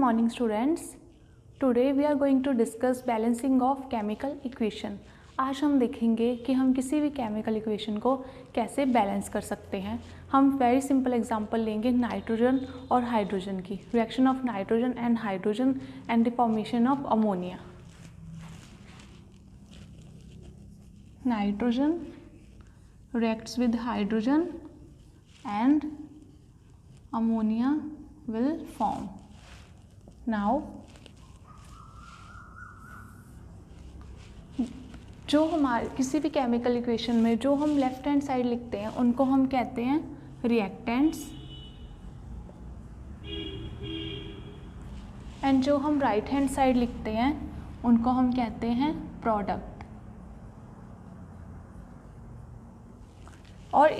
Morning students, today we are going to discuss balancing of chemical equation. आज हम देखेंगे कि हम किसी भी केमिकल इक्वेशन को कैसे बैलेंस कर सकते हैं. हम वेरी सिंपल एग्जांपल लेंगे नाइट्रोजन और हाइड्रोजन की, reaction of nitrogen and hydrogen and the formation of ammonia. Nitrogen reacts with hydrogen and ammonia will form. Now जो हमारे किसी भी केमिकल इक्वेशन में जो हम लेफ्ट हैंड साइड लिखते हैं उनको हम कहते हैं रिएक्टेंट्स, एंड जो हम राइट हैंड साइड लिखते हैं उनको हम कहते हैं प्रोडक्ट. और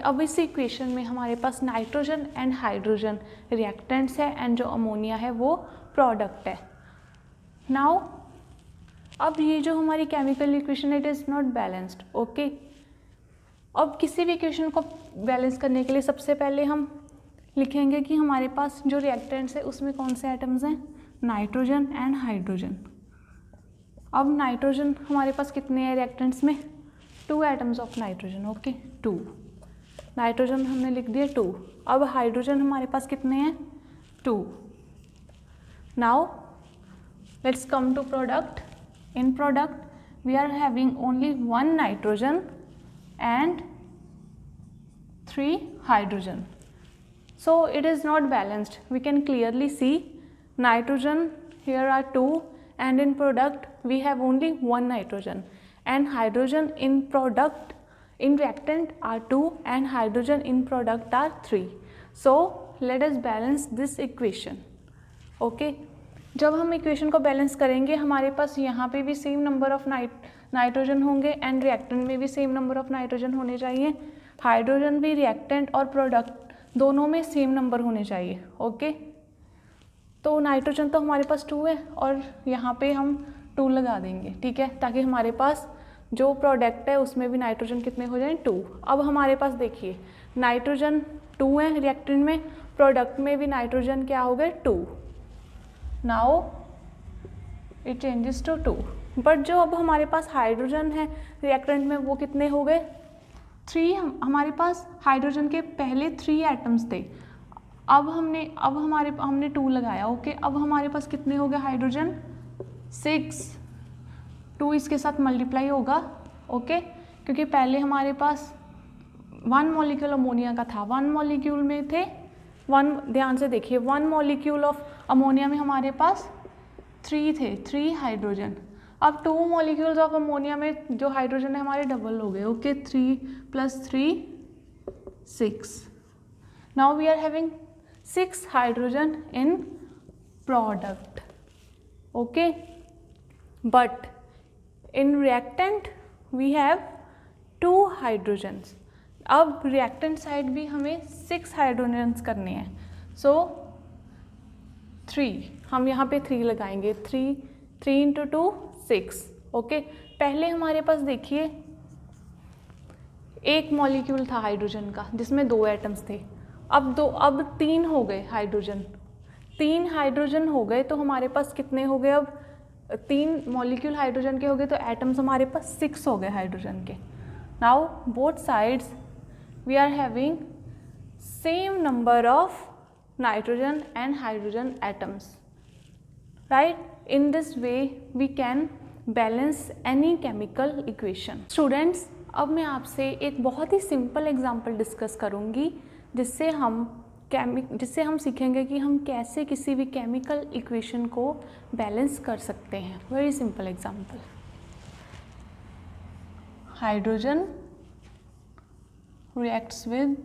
अब इस इक्वेशन में हमारे पास नाइट्रोजन एंड हाइड्रोजन रिएक्टेंट्स है एंड जो अमोनिया है वो प्रोडक्ट है. नाउ अब ये जो हमारी chemical equation it is not balanced. Okay, अब किसी भी इक्वेशन को बैलेंस करने के लिए सबसे पहले हम लिखेंगे कि हमारे पास जो रिएक्टेंट्स है उसमें कौन से एटम्स हैं, नाइट्रोजन एंड हाइड्रोजन. अब नाइट्रोजन हमारे पास कितने हैं रिएक्टेंट्स में, 2 atoms of nitrogen. Okay, 2 nitrogen हमने लिख दिया 2. अब हाइड्रोजन हमारे पास कितने हैं, 2. Now let's come to product. In product we are having only 1 nitrogen and 3 hydrogen. So it is not balanced. We can clearly see nitrogen here are 2 and in product we have only 1 nitrogen. And hydrogen in product in reactant are 2 and hydrogen in product are 3. So let us balance this equation. Okay, जब हम equation को balance करेंगे हमारे पास यहाँ पे भी same number of nitrogen होंगे and reactant में भी सेम नंबर ऑफ नाइट्रोजन होने चाहिए. हाइड्रोजन भी रिएक्टेंट और प्रोडक्ट दोनों में सेम नंबर होने चाहिए. ओके, तो नाइट्रोजन तो हमारे पास 2 है और यहाँ पे हम 2 लगा देंगे, ठीक है, ताकि हमारे पास जो प्रोडक्ट है उसमें भी नाइट्रोजन कितने हो जाएं, 2. अब हमारे पास देखिए नाइट्रोजन 2 है रिएक्टेंट में, प्रोडक्ट में भी नाइट्रोजन क्या हो गए 2. Now it changes to 2. But जो अब हमारे पास हाइड्रोजन है रिएक्टेंट में वो कितने हो गए 3. हमारे पास हाइड्रोजन के पहले 3 एटम्स थे, अब हमने 2 लगाया. ओके, अब हमारे पास कितने हो गए हाइड्रोजन 6. 2 इसके साथ मल्टीप्लाई होगा. ओके, क्योंकि पहले हमारे पास 1 मॉलिक्यूल अमोनिया का था, 1 मॉलिक्यूल में थे 1, ध्यान से देखिए 1 मॉलिक्यूल ऑफ अमोनिया में हमारे पास 3 थे, 3 हाइड्रोजन. अब 2 मॉलिक्यूल्स ऑफ अमोनिया में जो हाइड्रोजन है हमारे डबल हो गए. Okay, 3 + 3 6. Now we are having 6 hydrogen in product. Okay, but in reactant we have 2 hydrogens. अब रिएक्टेंट साइड भी हमें 6 हाइड्रोजन्स करने हैं. सो 3 हम यहाँ पे 3 लगाएंगे. 3 × 2 6. ओके, पहले हमारे पास देखिए एक मॉलिक्यूल था हाइड्रोजन का जिसमें 2 एटम्स थे. अब 3 हो गए हाइड्रोजन, 3 हाइड्रोजन हो गए तो हमारे पास कितने हो गए, अब 3 मॉलिक्यूल हाइड्रोजन के हो गए तो एटम्स हमारे पास 6 हो गए हाइड्रोजन के. Now both sides we are having same number of nitrogen and hydrogen atoms. Right, in this way we can balance any chemical equation. Students, अब मैं आपसे एक बहुत ही सिंपल एग्जांपल डिस्कस करूँगी जिससे हम सीखेंगे कि हम कैसे किसी भी केमिकल इक्वेशन को बैलेंस कर सकते हैं. Very simple example. Hydrogen reacts with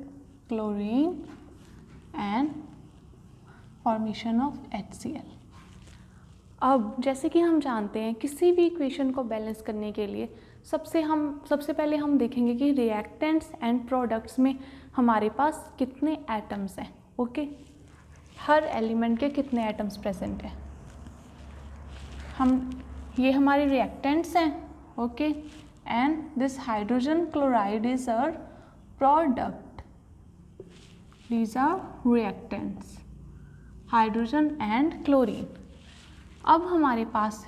chlorine and formation of HCl. अब जैसे कि हम जानते हैं किसी भी इक्वेशन को बैलेंस करने के लिए सबसे पहले हम देखेंगे कि रिएक्टेंट्स एंड प्रोडक्ट्स में हमारे पास कितने एटम्स हैं. ओके, हर एलिमेंट के कितने एटम्स प्रेजेंट हैं. ये हमारे रिएक्टेंट्स हैं. Okay, and this hydrogen chloride is our product. These are reactants. Hydrogen and chlorine. अब हमारे पास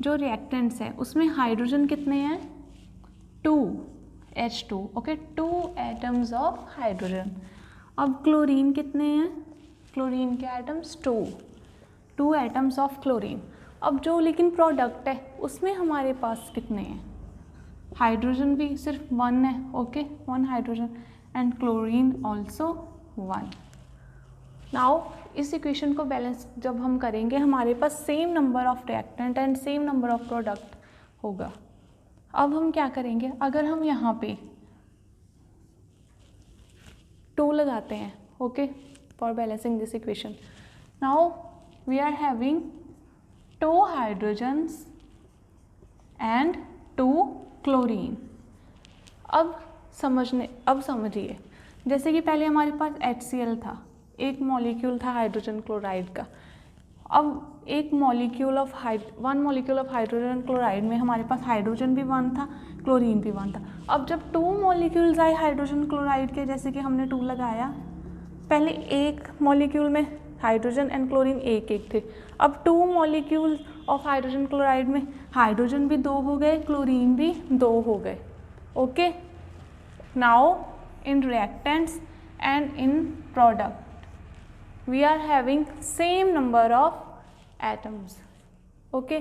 जो रिएक्टेंट्स है उसमें हाइड्रोजन कितने हैं, 2 H2, okay, 2 atoms of hydrogen. अब क्लोरीन कितने हैं, क्लोरीन के एटम्स 2 एटम्स ऑफ क्लोरीन। अब जो लेकिन प्रोडक्ट है उसमें हमारे पास कितने हैं, हाइड्रोजन भी सिर्फ 1 है, okay, 1 hydrogen and chlorine also 1। Now इस इक्वेशन को बैलेंस जब हम करेंगे हमारे पास same number of reactant and same number of product होगा। अब हम क्या करेंगे, अगर हम यहाँ पे 2 लगाते हैं, okay, for balancing this equation, now we are having 2 hydrogens and 2 chlorine. अब समझिए, जैसे कि पहले हमारे पास HCl था, एक मॉलिक्यूल था हाइड्रोजन क्लोराइड का। अब एक molecule of 1 molecule of hydrogen chloride में हमारे पास हाइड्रोजन भी 1 था, क्लोरीन भी 1 था। अब जब 2 मॉलिक्यूल्स आए हाइड्रोजन क्लोराइड के, जैसे कि हमने 2 लगाया, पहले एक मॉलिक्यूल में हाइड्रोजन एंड क्लोरीन एक थे। अब 2 मॉलिक्यूल ऑफ हाइड्रोजन क्लोराइड में हाइड्रोजन भी 2 हो गए, क्लोरीन भी 2 हो गए, okay. Now in reactants and in product we are having same number of atoms, okay.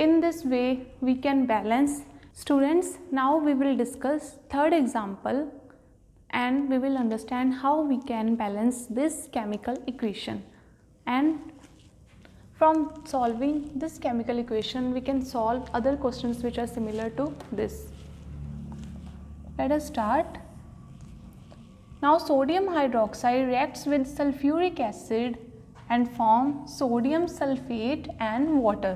In this way we can balance. Students, now we will discuss third example and we will understand how we can balance this chemical equation, and from solving this chemical equation we can solve other questions which are similar to this. Let us start. Now sodium hydroxide reacts with sulfuric acid and form sodium sulfate and water.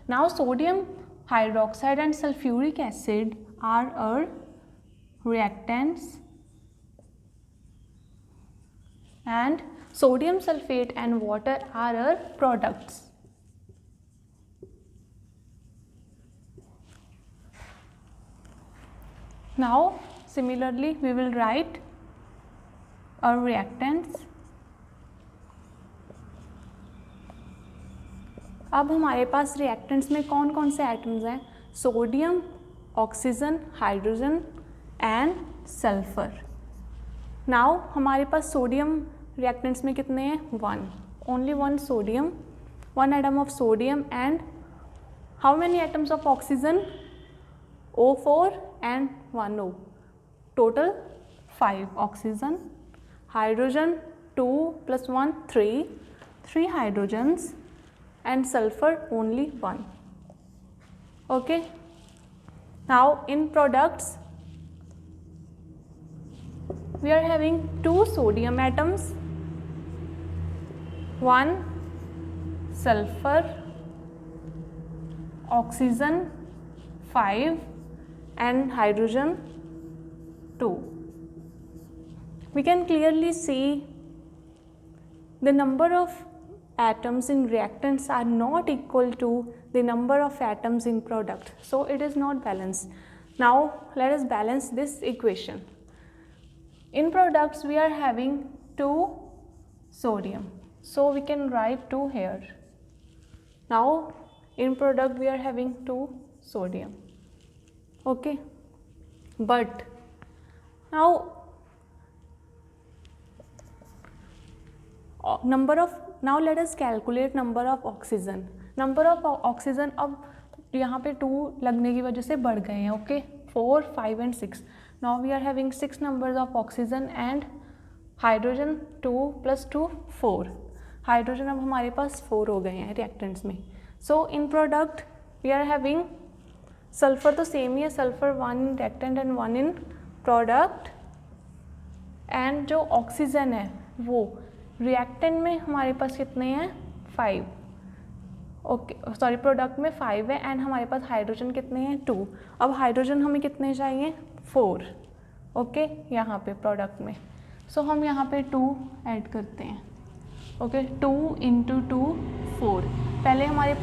Now sodium hydroxide and sulfuric acid are our reactants and sodium sulfate and water are our products. Now similarly we will write और reactants. अब हमारे पास reactants में कौन कौन से atoms हैं, sodium, oxygen, hydrogen and sulphur. Now हमारे पास sodium reactants में कितने हैं, 1, only 1 sodium, 1 atom of sodium and how many atoms of oxygen, O4 and 1 O, total 5 oxygen, hydrogen 2 plus 1 3 hydrogens and sulfur only 1, okay. Now in products we are having 2 sodium atoms, 1 sulfur, oxygen 5 and hydrogen 2. We can clearly see the number of atoms in reactants are not equal to the number of atoms in product, so it is not balanced. Now let us balance this equation. In products we are having 2 sodium, so we can write 2 here. Now in product we are having 2 sodium, okay, but now now let us calculate number of oxygen. Number of oxygen अब यहाँ पे 2 लगने की वजह से बढ़ गए हैं, okay, 4 5 and 6. Now we are having 6 numbers of oxygen and hydrogen 2 plus 2 4. Hydrogen अब हमारे पास 4 हो गए हैं रिएक्टेंट्स में. So in product we are having sulphur तो सेम ही है, sulphur 1 in reactant and 1 in product, and जो ऑक्सीजन है वो रिएक्टेंट में हमारे पास कितने हैं 5, ओके सॉरी प्रोडक्ट में 5 है, एंड हमारे पास हाइड्रोजन कितने हैं 2. अब हाइड्रोजन हमें कितने चाहिए 4, ओके यहाँ पे प्रोडक्ट में. सो हम यहाँ पे 2 ऐड करते हैं, ओके 2 × 2 4. पहले हमारे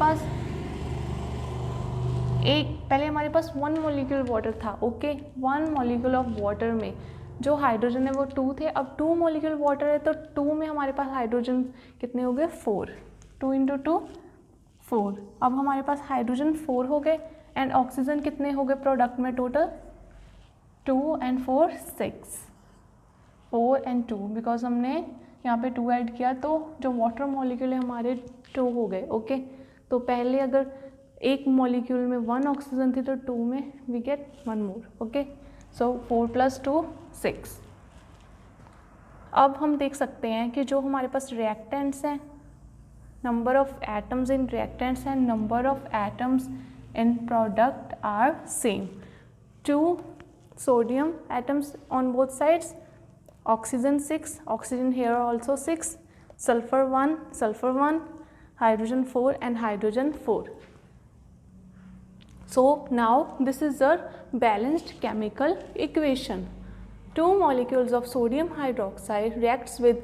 पास 1 मॉलिक्यूल वाटर था, ओके 1 मॉलिक्यूल ऑफ वाटर में जो हाइड्रोजन है वो 2 थे, अब 2 मॉलिक्यूल वाटर है तो 2 में हमारे पास हाइड्रोजन कितने हो गए 4, 2 इंटू 2 4। अब हमारे पास हाइड्रोजन 4 हो गए एंड ऑक्सीजन कितने हो गए प्रोडक्ट में टोटल 2 एंड 4 6, 4 एंड 2 बिकॉज हमने यहाँ पे 2 ऐड किया तो जो वाटर मॉलिक्यूल है हमारे 2 हो गए। ओके तो पहले अगर एक मॉलिक्यूल में 1 ऑक्सीजन थी तो 2 में we get 1 more. Okay so 4 + 2 6। अब हम देख सकते हैं कि जो हमारे पास रिएक्टेंट्स हैं, number of atoms in reactants and number of atoms in product are same. 2 sodium atoms on both sides, oxygen 6, oxygen here also 6, sulfur 1, hydrogen 4 and hydrogen 4. So now this is a balanced chemical equation. 2 molecules of sodium hydroxide reacts with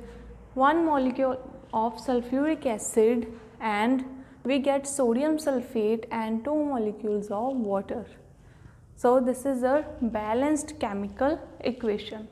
1 molecule of sulfuric acid and we get sodium sulfate and 2 molecules of water. So this is a balanced chemical equation.